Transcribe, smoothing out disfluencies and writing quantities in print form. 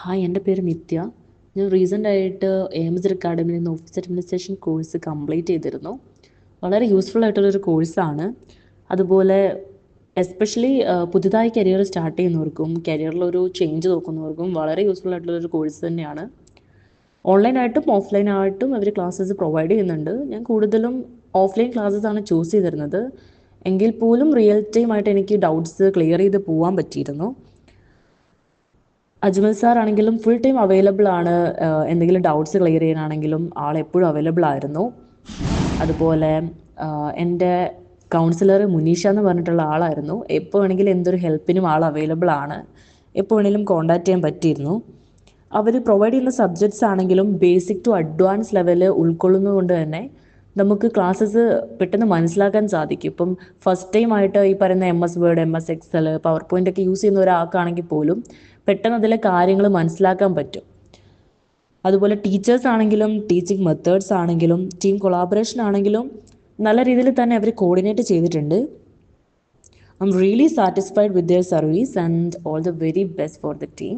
Hi, എൻ്റെ പേര് നിത്യ. ഞാൻ റീസെൻ്റായിട്ട് AMZ അക്കാഡമിയിൽ നിന്ന് ഓഫീസ് അഡ്മിനിസ്ട്രേഷൻ കോഴ്സ് കംപ്ലീറ്റ് ചെയ്തിരുന്നു. വളരെ യൂസ്ഫുൾ ആയിട്ടുള്ളൊരു കോഴ്സാണ്. അതുപോലെ എസ്പെഷ്യലി പുതുതായി കരിയർ സ്റ്റാർട്ട് ചെയ്യുന്നവർക്കും കരിയറിലൊരു ചേഞ്ച് നോക്കുന്നവർക്കും വളരെ യൂസ്ഫുൾ ആയിട്ടുള്ളൊരു കോഴ്സ് തന്നെയാണ്. ഓൺലൈനായിട്ടും ഓഫ്ലൈനായിട്ടും അവർ ക്ലാസ്സസ് പ്രൊവൈഡ് ചെയ്യുന്നുണ്ട്. ഞാൻ കൂടുതലും ഓഫ്ലൈൻ ക്ലാസ്സസ് ആണ് ചൂസ് ചെയ്തിരുന്നത്. എങ്കിൽ പോലും റിയൽ ടൈം ആയിട്ട് എനിക്ക് ഡൗട്ട്സ് ക്ലിയർ ചെയ്ത് പോകാൻ പറ്റിയിരുന്നു. അജ്മൽ സാർ ആണെങ്കിലും ഫുൾ ടൈം അവൈലബിൾ ആണ്. എന്തെങ്കിലും ഡൗട്ട്സ് ക്ലിയർ ചെയ്യാനാണെങ്കിലും ആൾ എപ്പോഴും അവൈലബിൾ ആയിരുന്നു. അതുപോലെ എൻ്റെ കൗൺസിലർ മുനീഷ എന്ന് പറഞ്ഞിട്ടുള്ള ആളായിരുന്നു. എപ്പോൾ വേണമെങ്കിലും എന്തൊരു ഹെൽപ്പിനും ആൾ അവൈലബിൾ ആണ്. എപ്പോൾ വേണമെങ്കിലും കോൺടാക്ട് ചെയ്യാൻ പറ്റിയിരുന്നു. അവർ പ്രൊവൈഡ് ചെയ്യുന്ന സബ്ജക്ട്സ് ആണെങ്കിലും ബേസിക് ടു അഡ്വാൻസ് ലെവൽ ഉൾക്കൊള്ളുന്നതുകൊണ്ട് തന്നെ നമുക്ക് ക്ലാസ്സസ് പെട്ടെന്ന് മനസ്സിലാക്കാൻ സാധിക്കും. ഇപ്പം ഫസ്റ്റ് ടൈം ആയിട്ട് ഈ പറയുന്ന MS word, MS excel, power point ഒക്കെ യൂസ് ചെയ്യുന്ന ഒരാൾക്കാണെങ്കിൽ പോലും പെട്ടെന്ന് അതിലെ കാര്യങ്ങൾ മനസ്സിലാക്കാൻ പറ്റും. അതുപോലെ ടീച്ചേഴ്സ് ആണെങ്കിലും ടീച്ചിങ് മെത്തേഡ്സ് ആണെങ്കിലും ടീം കൊളാബറേഷൻ ആണെങ്കിലും നല്ല രീതിയിൽ തന്നെ അവർ കോർഡിനേറ്റ് ചെയ്തിട്ടുണ്ട്. I am really satisfied with their service and all the very best for the team.